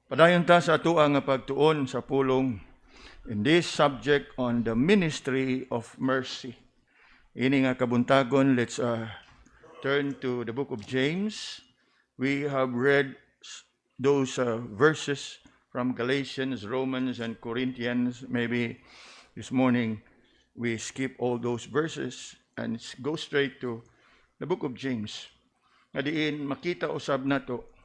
Padayon ta sa ato nga pagtuon sa pulong in this subject on the ministry of mercy. Ini nga kabuntagon, let's turn to the book of James. We have read those verses from Galatians, Romans, and Corinthians. Maybe this morning we skip all those verses and go straight to the book of James. Nga diin makita usab nato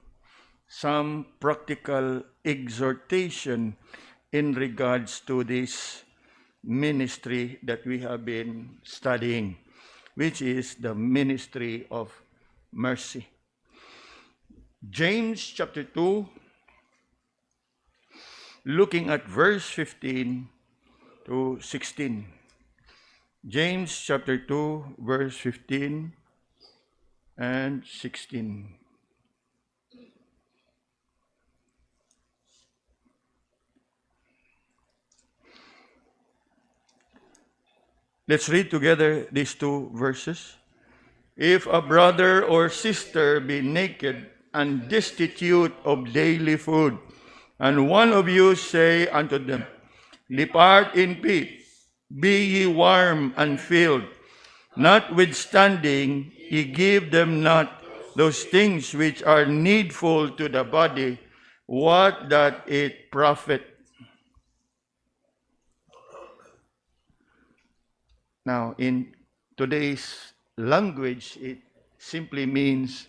some practical exhortation in regards to this ministry that we have been studying, which is the ministry of mercy. James chapter 2, looking at verse 15 to 16. James chapter 2, verse 15 and 16. Let's read together these two verses. If a brother or sister be naked and destitute of daily food, and one of you say unto them, Depart in peace, be ye warm and filled, notwithstanding ye give them not those things which are needful to the body, what doth it profit? Now, in today's language, it simply means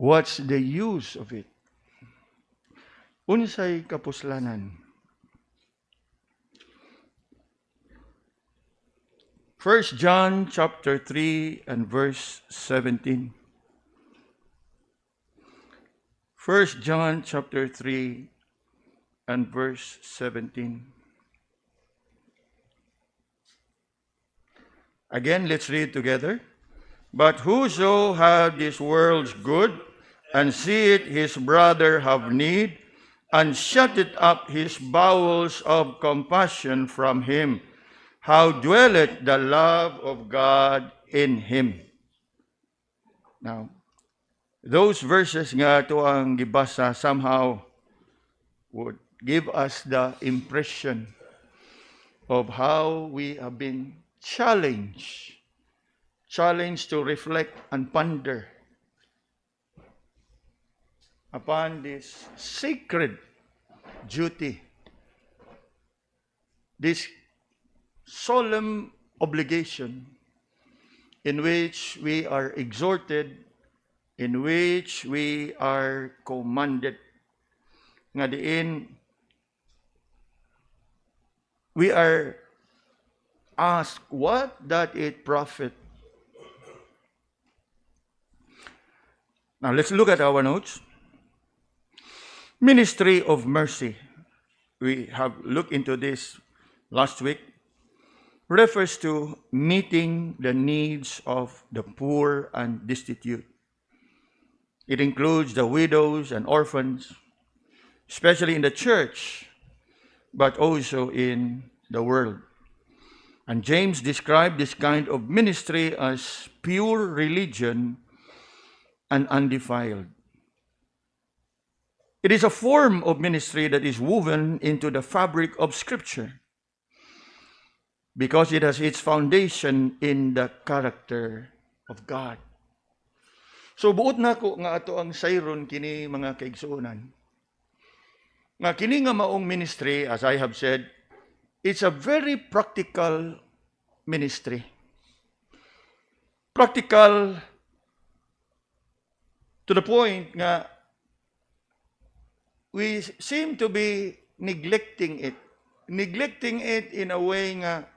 what's the use of it? Unsay kapuslanan? 1 John chapter 3 and verse 17. 1 John chapter 3 and verse 17. Again, let's read together. But whoso hath this world's good, and seeth his brother have need, and shutteth up his bowels of compassion from him, how dwelleth the love of God in him? Now, those verses nga ito ang gibasa somehow would give us the impression of how we have been challenged to reflect and ponder upon this sacred duty, this solemn obligation in which we are exhorted, in which we are commanded. Nga diin, we are asked, what doth it profit? Now, let's look at our notes. Ministry of mercy. We have looked into this last week. Refers to meeting the needs of the poor and destitute. It includes the widows and orphans, especially in the church, but also in the world. And James described this kind of ministry as pure religion and undefiled. It is a form of ministry that is woven into the fabric of Scripture because it has its foundation in the character of God. So buot na ko nga ato ang sayron kini mga kaigsuonan. Nga kini nga maong ministry, as I have said, it's a very practical ministry. Practical to the point nga we seem to be neglecting it. Neglecting it in a way nga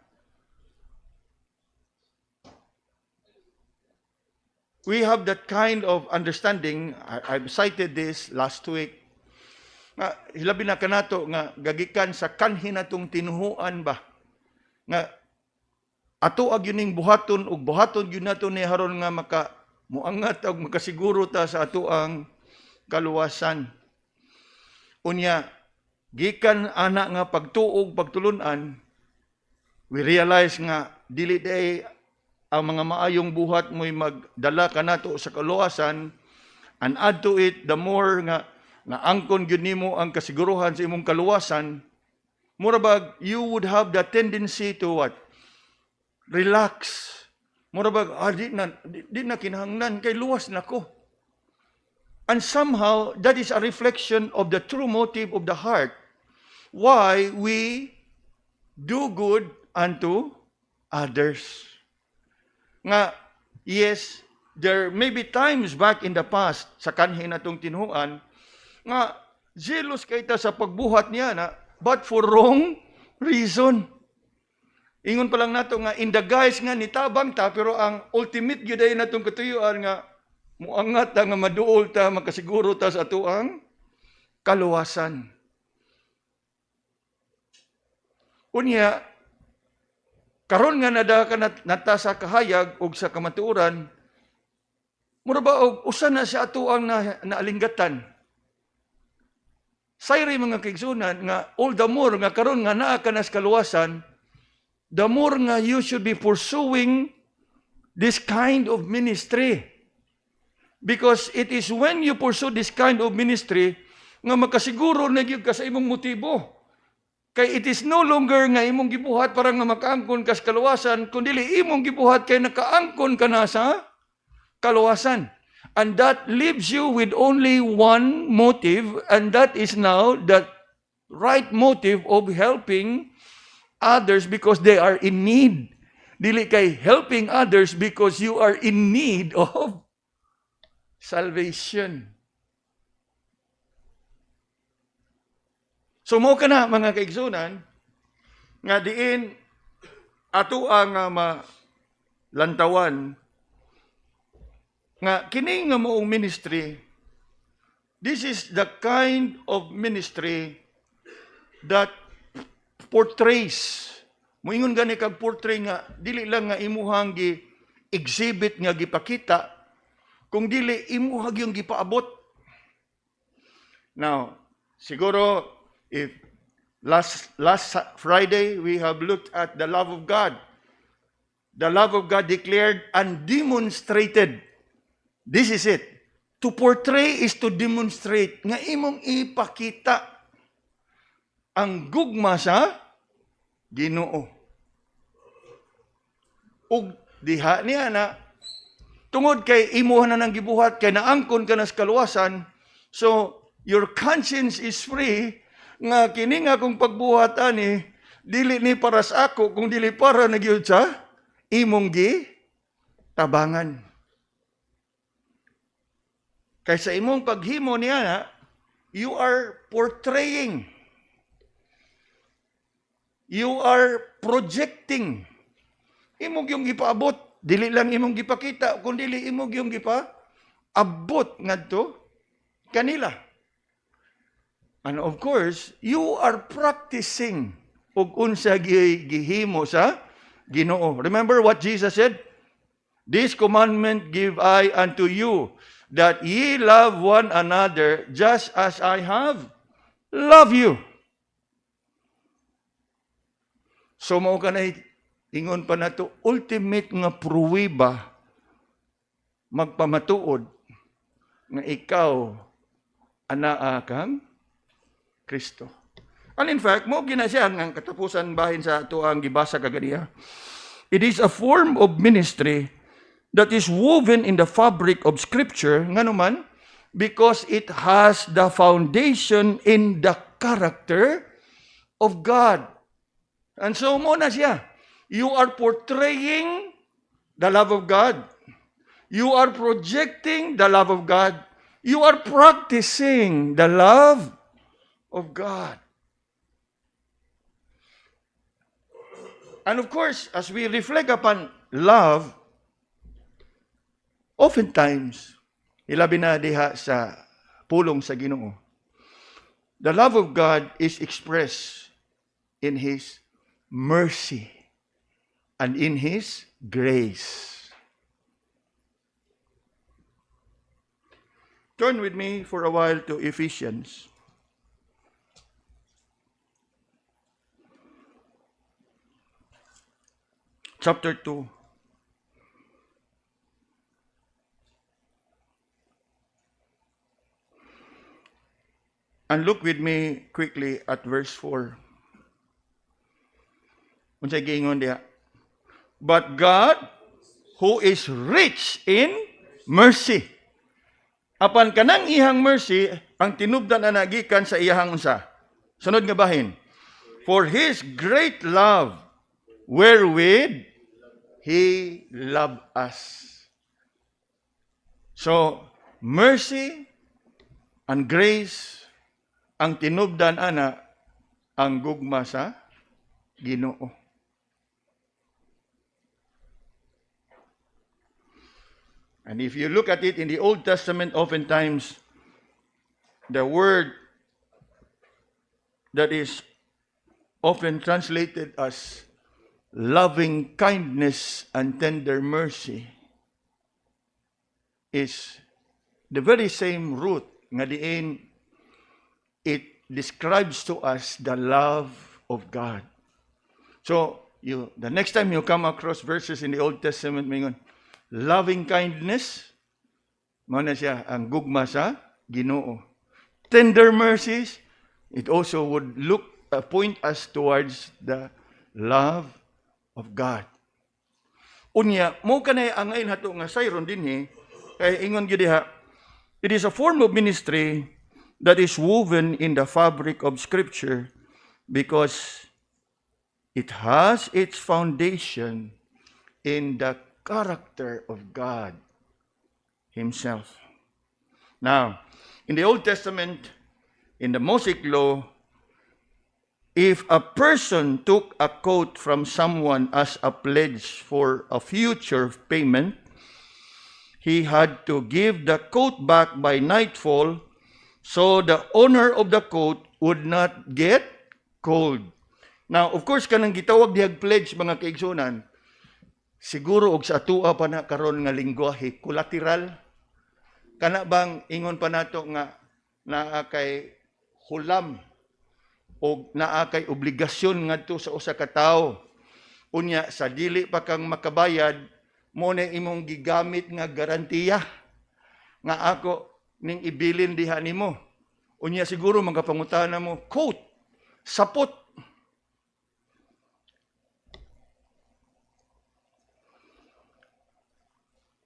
we have that kind of understanding. I've cited this last week. Nga hilabi na kanato nga gagikan sa kanhi natong tinuhuan ba nga ato ag yuning buhaton ug buhaton gyud nato ni haron nga muangat og makasiguro ta sa ato ang kaluwasan. Unya gikan ana nga pagtuog pagtulunan, we realize nga dili day ang mga maayong buhat mo'y magdala ka nato sa kaluwasan, and add to it, the more nga naangkon gyud nimo ang kasiguruhan sa imong kaluwasan, murabag, you would have the tendency to what? Relax. Murabag, di na kinahanglan, kay luwas na ko. And somehow, that is a reflection of the true motive of the heart, why we do good unto others. Nga, yes, there may be times back in the past, sa kanhi na itong tinuan, nga, jealous kay ta sa pagbuhat niya na, but for wrong reason. Ingon pa lang nato nga, in the guise nga nitabang ta, pero ang ultimate gyuday na itong katuyuan nga, muangat ta nga maduol ta, makasiguro ta sa atuang kaluwasan. Unya, karon nga nada ka nata sa kahayag o sa kamatuoran, mura ba og usa na sa atuang naalinggatan. Sayri mga kaigsunan nga all the more nga karon nga naa ka na sa kaluwasan, the more nga you should be pursuing this kind of ministry. Because it is when you pursue this kind of ministry nga makasiguro na gyud ka sa imong motibo. Kay it is no longer nga imong gibuhat para nga makaangkon ka sa kaluwasan, kundi imong gibuhat kay nakaangkon ka na sa kaluwasan. And that leaves you with only one motive, and that is now the right motive of helping others because they are in need. Dili kay helping others because you are in need of salvation. So mo ka na mga kaigsunan, nga diin ato ang malantawan, nga kini nga moong ministry, this is the kind of ministry that portrays. Moingon gani kag portray nga, dili lang nga imuhang gi-exhibit nga gipakita, kung dili imuhag yung gipaabot. Now, siguro, if last Friday we have looked at the love of God. The love of God declared and demonstrated. This is it. To portray is to demonstrate. Nga imong ipakita ang gugma sa Ginoo. Ug diha niya na tungod kay imuha na nang gibuhat kay naangkon ka na sa kaluwasan, so your conscience is free nga kini nga kung pagbuhat ani dili ni para sa ako kung dili para na gyud sa imong tabangan. Kay sa imong paghimo niya na, you are portraying, you are projecting. Imong yung gipaabot, dili lang imong gipakita, kundi imong yung gipaabot ngadto kanila. And of course, you are practicing ug unsa gihimo sa Ginoo. Remember what Jesus said? This commandment give I unto you, that ye love one another just as I have loved you. So mao kanay ingon pa nato ultimate nga pruweba magpamatuod nga ikaw anaa kang Kristo. And in fact, mo ginasya ang katapusan bahin sa ato ang gibasa kaganiya. It is a form of ministry that is woven in the fabric of Scripture, nga naman, because it has the foundation in the character of God. And so mo na siya. You are portraying the love of God. You are projecting the love of God. You are practicing the love of God. And of course, as we reflect upon love, oftentimes, ilabi na diha sa pulong sa Ginoo, the love of God is expressed in His mercy and in His grace. Turn with me for a while to Ephesians. Chapter 2. And look with me quickly at verse 4. Unsay giingon diha? But God, who is rich in mercy. Apan kanang ihang mercy, ang tinubdan na nagikan sa iyahang unsa. Sunod nga bahin. For His great love, wherewith He loved us. So, mercy and grace, ang tinubdan ana, ang gugma sa Ginoo. And if you look at it in the Old Testament, oftentimes, the word that is often translated as loving kindness and tender mercy is the very same root nga diin it describes to us the love of God. So, the next time you come across verses in the Old Testament, mingon, loving kindness, mao na siya ang gugma sa Ginoo. Tender mercies, it also would point us towards the love of God. Unya, mo kanay ang ngayon hato nga sayron dinhi, kay ingon gyud diha, it is a form of ministry that is woven in the fabric of Scripture because it has its foundation in the character of God Himself. Now, in the Old Testament, in the Mosaic Law, if a person took a coat from someone as a pledge for a future payment, he had to give the coat back by nightfall so the owner of the coat would not get cold. Now, of course, kanang gitawag dihag pledge, mga kaigsunan, siguro og sa atua pa na karon nga lingwahe, collateral. Kana bang ingon pa nato nga naa kay hulam o naa kay obligasyon ngadto sa usa ka tawo. Unya sa dili pa kang makabayad, mo na imong gigamit nga garantiya nga ako ning ibilin diha nimo. Unya siguro magapangutana mo, coat, sapot.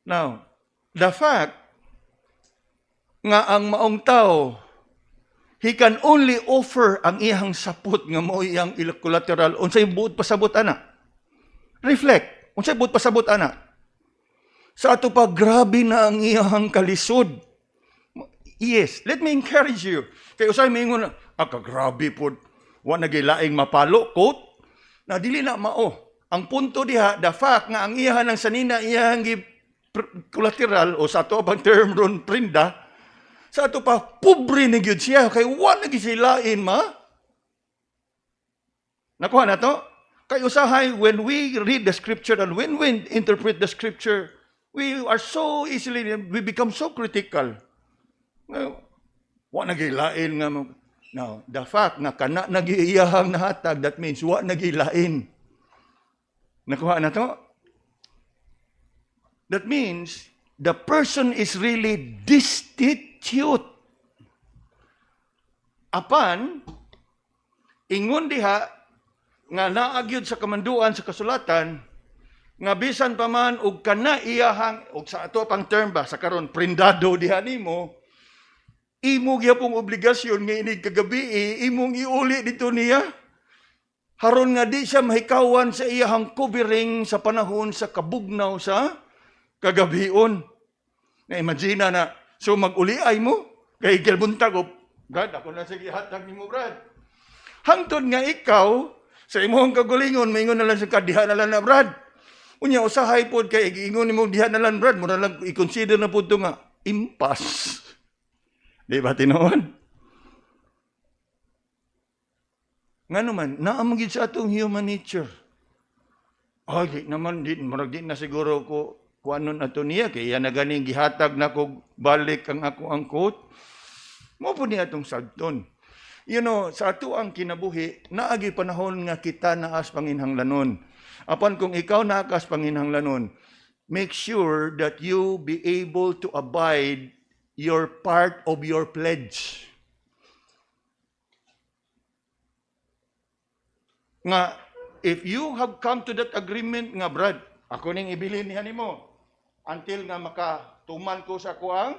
Now, the fact nga ang maong tao, he can only offer ang iyang sapot nga mo iyang collateral, unsay buot pasabot ana? Reflect, unsay buot pasabot ana? Sa ato pa, grabe na ang iyang kalisod. Yes, let me encourage you. Kaya usay mingon, kagrabe po, wa nagilaing mapalo, quote, na dili na mao. Ang punto diha, the fact nga ang iyahan ng sanina, iyang collateral, o sa ato bang term ron, prinda, sa ato pa, pobre na gyud siya, kaya wa nagisilain ma. Nakuha na to? Kaya usahay, when we read the scripture and when we interpret the scripture, we are so easily, we become so critical. Wa nagilain nga mo. Now, the fact na kana nag-iiyahang nahatag, that means wa nagilain. Nakuha na to? That means the person is really destitute. Apan, ingon diha, nga naagyod sa kamanduan sa kasulatan, nga bisan pa man og kana iyahang, og sa ato pang term ba, sa karon prindado diha nimo, imo gyapong obligasyon nga inig kagabi, imong iuli dito niya. Haron nga di siya mahikawan sa iyahang covering sa panahon sa kabugnaw sa kagabion. Na-imagine na, so mag-uliay mo, kay kilbuntag, Brad, ako na sige hatag ni mo, Brad. Hangtod nga ikaw, sa imong kagulingon, maingon na lang sa kadiha na lang na, Brad. Unya, usahay po, kay ingon ni mo diha na lang, Brad, muna lang, i-consider na po ito nga, impas. Di ba, tinoon? Nga naman, naamagid sa atong human nature. Ay, naman, di na siguro ko, kuanon ato niya, kaya na ganing gihatag na ko balik ang ako ang quote. Mo po niya itong sagton. You know, sa ato ang kinabuhi, naagi panahon nga kita naas panginhanglanon. Apan kung ikaw naakas panginhanglanon, make sure that you be able to abide your part of your pledge. nga if you have come to that agreement nga Brad, ako ning ibilin niya nimo until nga makatuman ko sa kuang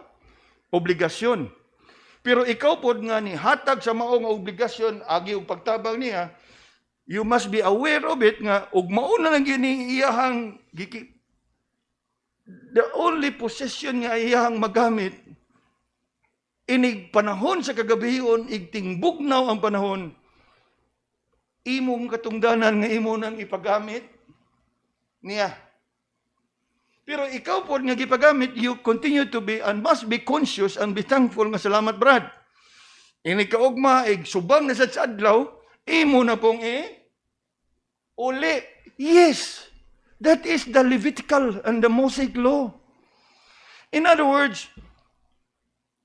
obligasyon. Pero ikaw pod nga ni hatag sa mao nga obligasyon agi og pagtabang niya, you must be aware of it nga ug mao na lang gyud ni iyahang the only possession nga iyahang magamit inig panahon sa kagabion, igtingbugnaw ang panahon, imong katungdanan nga imo nang ipagamit niya. Pero ikaw po nga gipagamit, you continue to be and must be conscious and be thankful nga salamat Brad. Inig kaugma, subang na sa adlaw, imo na pong uli. Yes, that is the Levitical and the Mosaic law. In other words,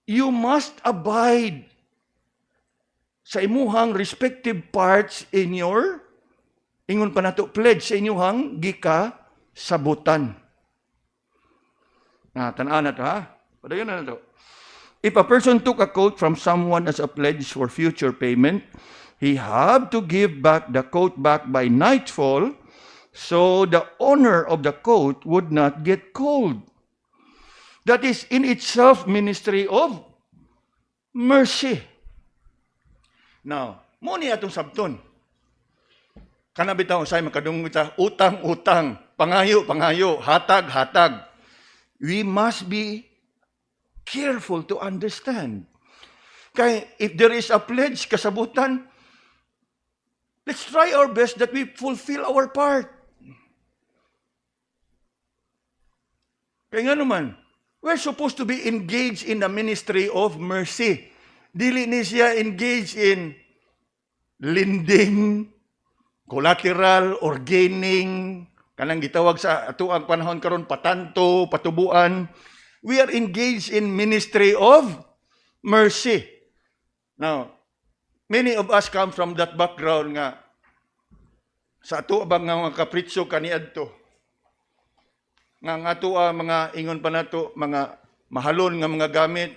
you must abide sa imuhang respective parts in your, ingon pa nato, pledge sa inyuhang sabutan. Tanaan na ito, ha? Padayon na ito. If a person took a coat from someone as a pledge for future payment, he had to give back the coat back by nightfall, so the owner of the coat would not get cold. That is in itself ministry of mercy. Now, mo ni atong sabton. Kanabitaw say makadungog ta utang, pangayo, hatag. We must be careful to understand. Kaya if there is a pledge, kasabutan, let's try our best that we fulfill our part. Kaya nga naman, we're supposed to be engaged in the ministry of mercy. Dili ni siya engaged in lending, collateral, or gaining, kanang gitawag sa atuang panahon karon patanto, patubuan. We are engaged in ministry of mercy. Now, many of us come from that background nga sa ato bang nga mga kapritso kaniadto. Nga ato mga ingon pa nato mga mahalon nga mga gamit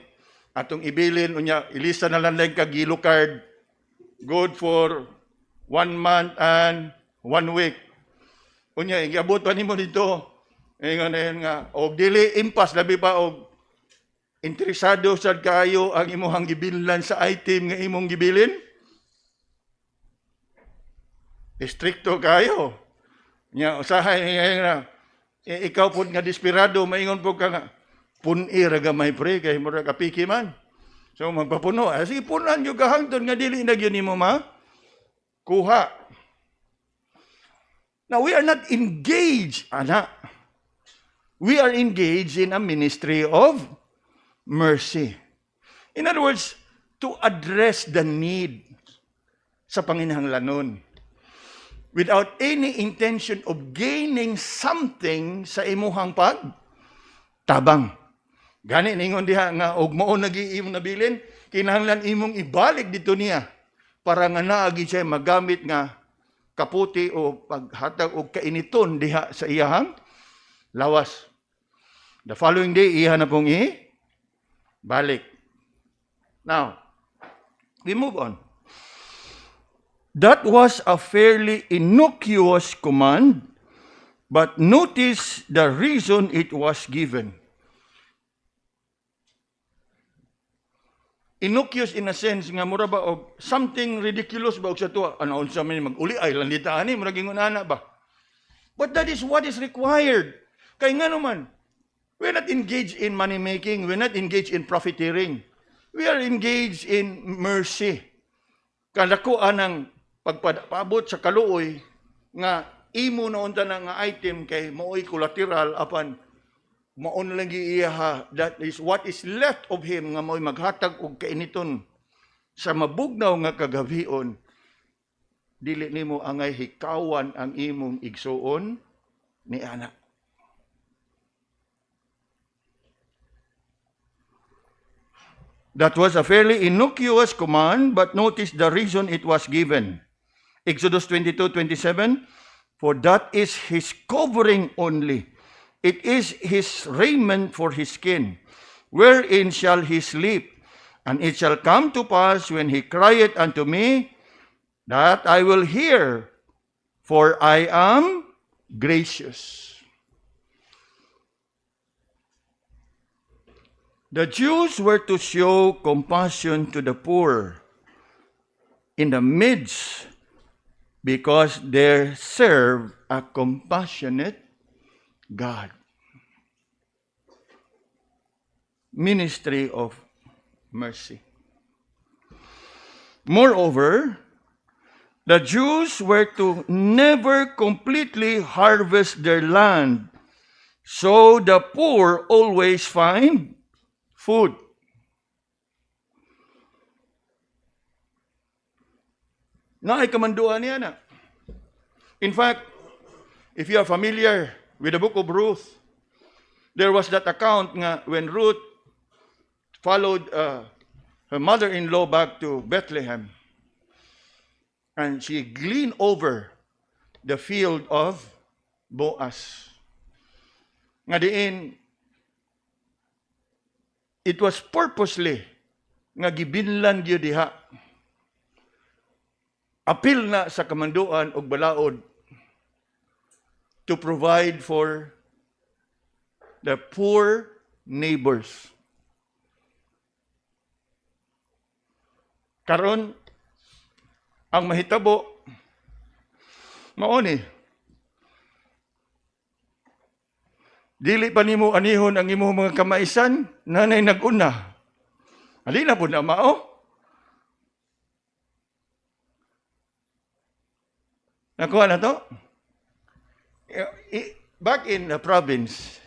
atong ibilin unya ilista na lang kag yellow card good for 1 month and 1 week. Unya, iabot pa nimo dito. Ingon nga, og dili impas, labi pa og interesado sad kayo ang imong gibilhan sa item nga imong gibilin. Stricto kayo. Nya, usahay nga, ikaw po nga desperado, maingon po ka nga, pun-i raga may pre, kay mo raga piki man. So, magpapuno. Sige, punan yung kahangton nga dili na yun mo kuha. Now, we are not engaged, we are engaged in a ministry of mercy. In other words, to address the need sa panginahanglanon without any intention of gaining something sa imuhang pagtabang. Gani ningon diha nga og mao nag-iimong nabilin, kinahanglan imong ibalik dito niya para nga naagi siya magamit nga kaputi o paghatag o kainiton diha sa iyahang lawas. The following day, iha na pong balik. Now, we move on. That was a fairly innocuous command, but notice the reason it was given. Innocuous in a sense nga mura ba og something ridiculous ba og sa tuwa ano unsa man mag-uli ay landita ani mura gingon ana ba. But that is what is required. Kay nga naman we're not engaged in money making, we're not engaged in profiteering. We are engaged in mercy. Kadako anang pagpaabot sa kaluoy nga imo na unta na nga item kay maoy collateral apan maon lang giiha, that is what is left of him nga mo'y maghatag og kainiton sa mabugnaw nga kagabion, dili nimo angay hikawan ang imong igsuon ni anak. That was a fairly innocuous command, but notice the reason it was given. Exodus 22:27, for that is his covering only. It is his raiment for his skin. Wherein shall he sleep? And it shall come to pass when he crieth unto me, that I will hear for I am gracious. The Jews were to show compassion to the poor in the midst because they serve a compassionate God. Ministry of mercy. Moreover, the Jews were to never completely harvest their land, so the poor always find food. Naay kamanduan niya na. In fact, if you are familiar with the book of Ruth, there was that account nga when Ruth followed her mother-in-law back to Bethlehem, and she gleaned over the field of Boaz. Nga diin, it was purposely nga gibinlan gyud diha. Apil na sa kamanduan og balaod to provide for the poor neighbors. Karon ang mahitabo mao ni dili pa nimo anihon ang imong mga kamaisan, nanay nag-una. Ali na po na mao. Nakuha na to? Back in the province,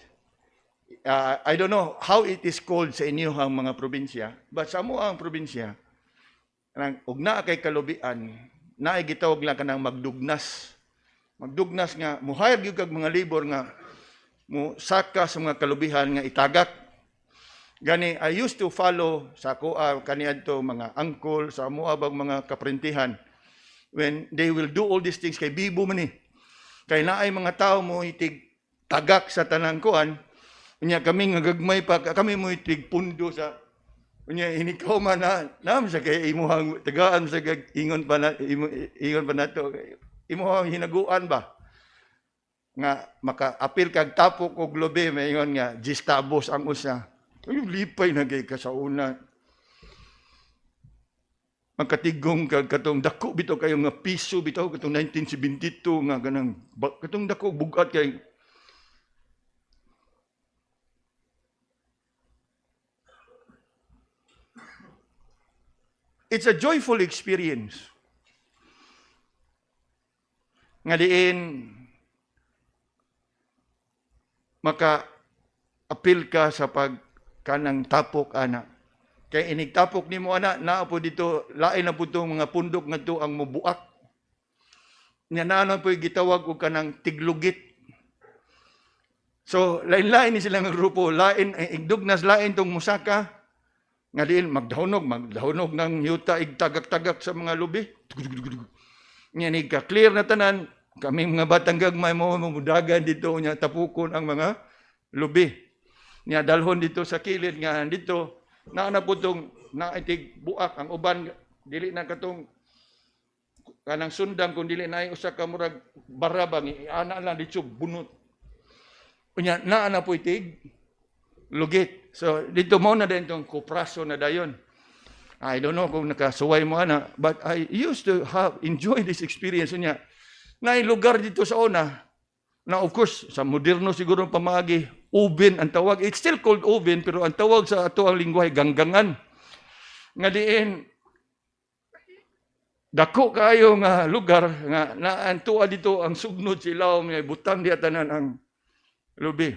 I don't know how it is called sa inyo ang mga probinsya, but sa mo ang probinsya, ug naa kay kalubian, naay gitawag lang kanang magdugnas. Magdugnas nga, muhayag yung kag mga libor nga, mo saka sa mga kalubihan nga itagak. Gani, I used to follow sa kaniadto mga angkol, sa muabang mga kaprintihan, when they will do all these things, kay bibo man eh. Kay naay mga tao mo itig tagak sa tanang kuan, unya kami nga gagmay pa, kami mo itig pundo sa, unya hinikaw man na, naam sa kay imuhang tagaan sa ingon pa nato, imuhang hinaguan ba? Nga maka-apil kag tapok o globe, may ingon nga, gistabos ang usa. Ay, lipay na kay kasauna. Magkatigong katong dako bitaw kayo nga piso bitaw katong 1972 nga ganang katong dako bugat kay it's a joyful experience. Nga diin maka-apil ka sa pagkanang tapok ana. Kay inigtapok nimo ana naa po dito lain na po itong mga pundok ngadto ang mubuak. Nya naa po gitawag og kanang tiglugit. So lain-lain ni silang grupo, lain igdugnas lain tong musaka nga diin magdahonog ng yuta igtagak-tagak sa mga lubi. Nya ni ka-clear na tanan kami mga batang gagmay mo mudagan dito nya tapukon ang mga lubi. Nya dalhon dito sa kilid nga dito na po itong naitig buak ang uban dili na katong kanang sundang kung dili na usa ka murag barabang ana lang dito bunot unya na po itig lugit. So dito mo na din tong kupraso na dayon. I don't know kung nakasuway mo ana, but I used to enjoy this experience unya na lugar dito sa una na of course sa moderno siguro pamagi Uben ang tawag. It's still called Uben, pero ang tawag sa ato ang lingwahe, ganggangan. Nga diin, dako kayo nga lugar, nga naantua dito ang sugnod silaw, may butang diya tanan ang lubi.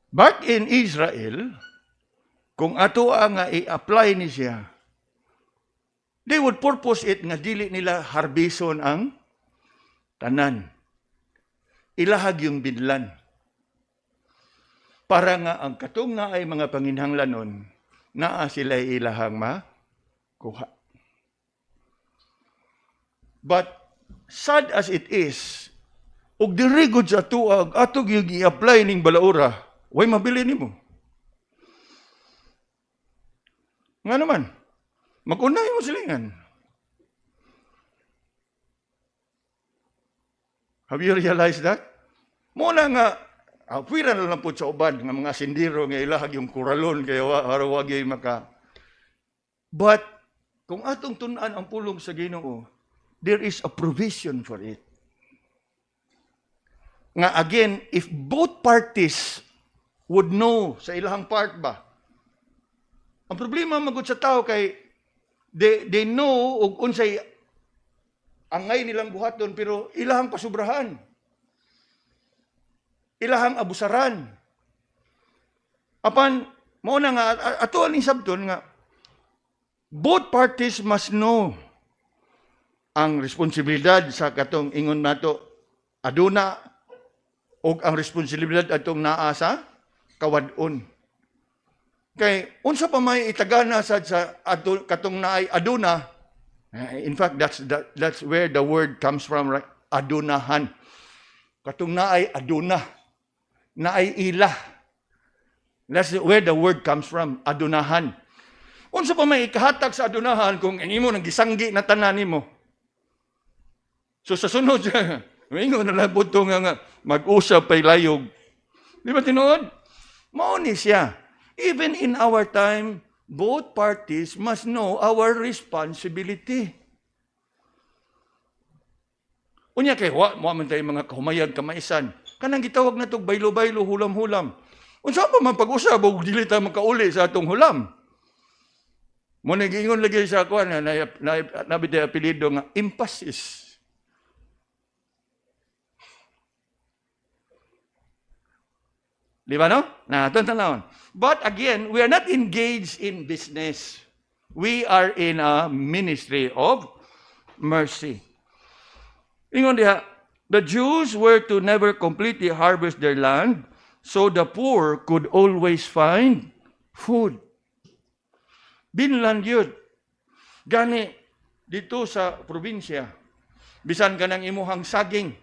Back in Israel, kung ato nga i-apply ni siya, they would purpose it nga dili nila harbison ang tanan. Ilahag yung binlan. Para nga ang katong nga ay mga panginhanglanon, naa sila ilahang makuha. But sad as it is, og dirigod sa tuag, atog yung i-apply ning balaura, way mabili nimo. Nga naman, mag-unay mo silingan. Have you realized that? Muna nga, pwira na lang po sa uban ng mga sindiro nga ilahag yung kuralon kaya harawag yung maka. But, kung atong tunan ang pulong sa Ginoo, there is a provision for it. Nga again, if both parties would know sa ilahang part ba, ang problema magud sa tao kay they know og unsay angay nilang buhaton pero ilahang pasubrahan. Ilahang abusaran. Apan mao na nga ato aning sabton nga both parties must know ang responsibilidad sa katong ingon nato aduna og ang responsibilidad atong naa sa kawadon. Kay unsa pa may itagana sa katong naay aduna. In fact, that's where the word comes from, right? Adunahan. Katong naay aduna, naay ila. That's where the word comes from, adunahan. Unsa pa may ikahatag sa adunahan kung imo nang gisanggi na tanan nimo? So sa sunod, mingon na lang po nga mag-usap pay layog. Di ba tinuod? Mao ni siya. Even in our time, both parties must know our responsibility. Unya kay mo man tay mga kahumayag kamaisan. Kanang gitawag na tog baylo-baylo, hulam-hulam. Unsa pa man pag-usab og dili ta makauli sa atong hulam? Mo nagingon lagi sa ako na nabitay apelyido nga emphasis. Di ba no? Tanawon. But again, we are not engaged in business. We are in a ministry of mercy. Ingon diha, the Jews were to never completely harvest their land, so the poor could always find food. Binlan yun. Gani, dito sa probinsya, bisan ka ng imuhang saging,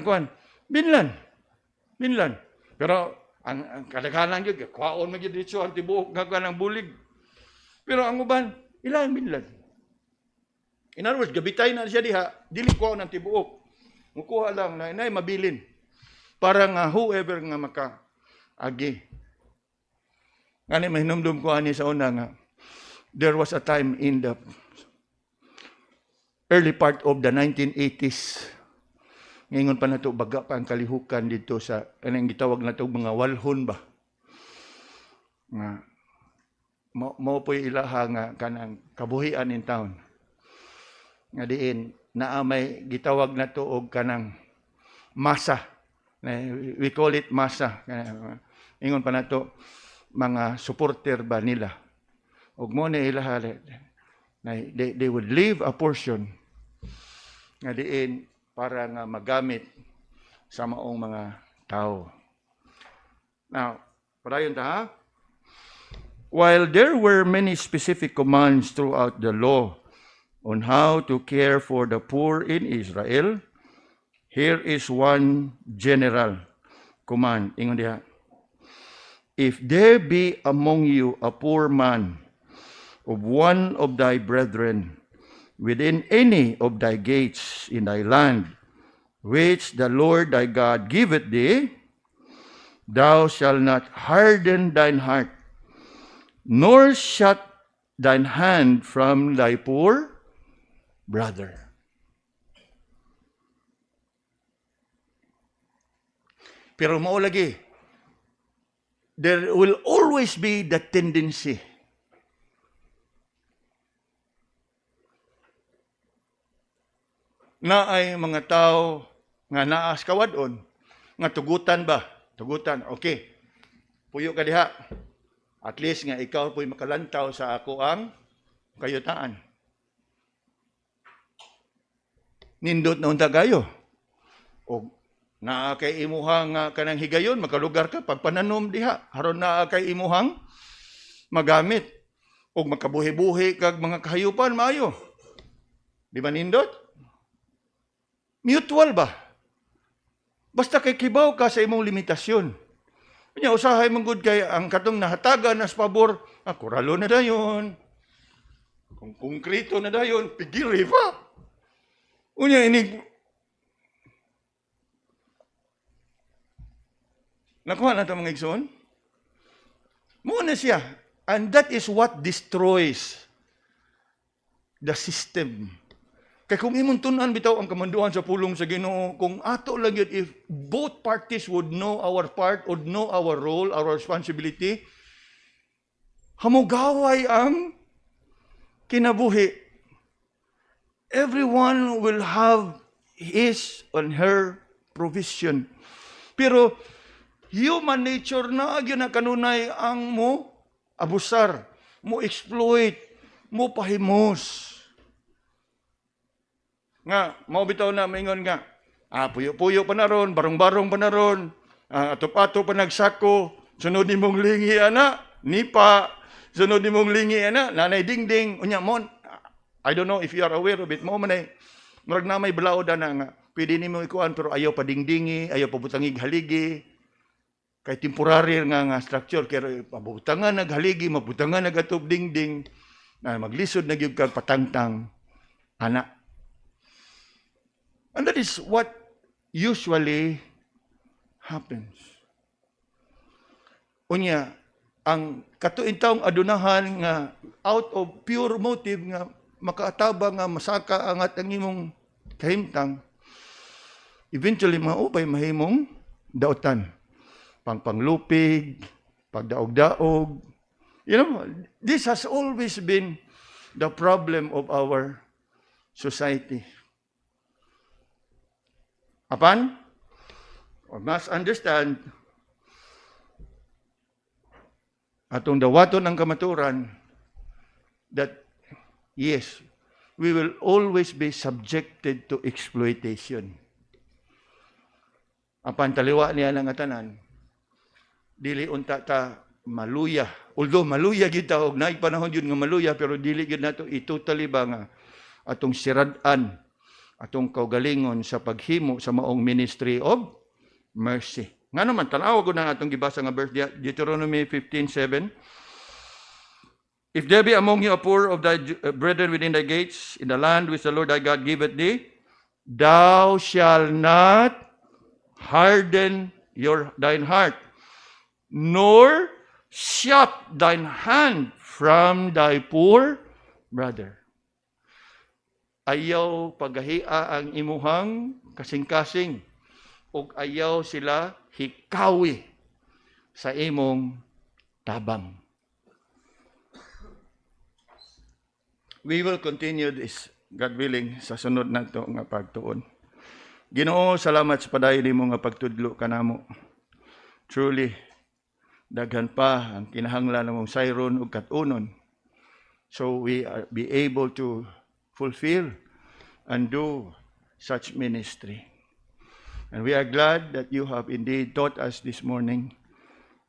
kuan, binlan. Pero, ang kadaghanan yun, kwaon mo yun dito, ang tibuok nga ng bulig. Pero ang uban, ilang binlan. In other words, gabitay na siya diha, dili kwaon ang tibuok. Mukuha lang na inay mabilin. Para nga whoever nga maka-agi. Ngani mahinumdum ko ani sa una nga, there was a time in the early part of the 1980s, ngayon pa na ito, baga pa ang kalihukan dito sa, anong gitawag na ito, mga walhon ba? Nga, mo po ilaha nga kanang kabuhian in town. Nga diin, naamay gitawag na ito og kanang masa. We call it masa. Ngayon pa na ito, mga supporter ba nila. Og mo na ilaha, they would leave a portion nga diin, para nga magamit sa maong mga tao. Now, padayon ta ha? While there were many specific commands throughout the law on how to care for the poor in Israel, here is one general command. Ingon diha. If there be among you a poor man of one of thy brethren, within any of thy gates in thy land, which the Lord thy God giveth thee, thou shalt not harden thine heart, nor shut thine hand from thy poor brother. Pero mao lagi, there will always be the tendency na ay mga tao nga naas kawadon, nga tugutan ba? Tugutan, okay. Puyo ka diha. At least nga ikaw po'y makalantaw sa ako ang kayutaan. Nindot na unta gayo. O naa kay imuhang kanang higayon, makalugar ka, pagpananom diha. Haron naa kay imuhang magamit. O makabuhi-buhi kag mga kahayupan, maayo. Di ba nindot? Mutual ba? Basta kay kibaw ka sa imong limitasyon. Kanya usahay mong good kay ang katong nahatagan nas pabor, kuralo na dayon. Kung konkreto na dayon, pigiri pa. Unya ini nakuha na ito mga igsoon. Muna siya. And that is what destroys the system. Kaya kung imong tunan bitaw ang kamanduan sa pulong sa Ginoo, kung ato lang yun, if both parties would know our part, would know our role, our responsibility, hamugaway ang kinabuhi. Everyone will have his and her provision. Pero human nature na agyon na kanunay ang mo abusar, mo exploit, mo pahimos. Nga, mao bitaw na maingon nga, puyo-puyo pa na ron, barong-barong pa na ron, ato-ato pa nagsako, sunod ni mong lingi ana, nipa, sunod ni mong lingi ana, nanay dingding, unya mo, I don't know if you are aware of it, mo man ay, marag na may balaod na nga, pwede ni mo ikuan, pero ayaw pa dingdingi, ayaw pa butangig haligi, kay temporary nga structure, kaya pabutangan naghaligi, mabutangan nagatub dingding, maglisod na gyud kag patangtang, ana. And that is what usually happens. Unya, ang katuintawong adunahan nga out of pure motive nga makaataba nga masaka ang atang imong kahimtang, eventually maupay mahimong dautan. Panglupig, pagdaog-daog. You know, this has always been the problem of our society. Apan, we must understand, atong dawaton ang kamaturan, that yes, we will always be subjected to exploitation. Apan taliwa niya ng atanan, dili unta ta maluya. Although maluya gid ta og naay panahon yun nga maluya, pero dili gid nato itotally ba nga atong sirad-an atong kaugalingon sa paghimo sa maong ministry of mercy. Nga naman, tanaw ko na atong gibasa nga verse, Deuteronomy 15:7. If there be among you a poor of thy brethren within thy gates, in the land which the Lord thy God giveth thee, thou shalt not harden thine heart, nor shut thine hand from thy poor brother. Ayaw paghahia ang imuhang kasing-kasing, ug ayaw sila hikawi sa imong tabang. We will continue this, God willing, sa sunod nato nga pagtuon. Ginoo, salamat sa padayon nimo nga pagtudlo kanamo. Truly, daghan pa ang kinahanglan namong sayron ug katunon. So we be able to fulfill and do such ministry. And we are glad that you have indeed taught us this morning.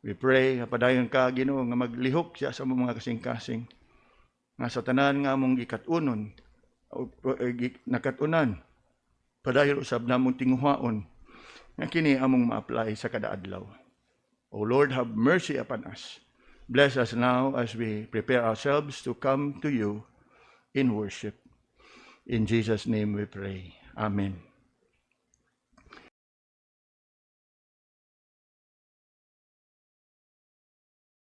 We pray, padayon ka, Ginoo, nga maglihok siya sa mga kasing-kasing, nga sa tanan nga mong gikatunon, nakatunan, padayon usab namong tinguhaon, nga kini among ma-apply sa kada adlaw. O Lord, have mercy upon us. Bless us now as we prepare ourselves to come to you in worship. In Jesus' name we pray. Amen.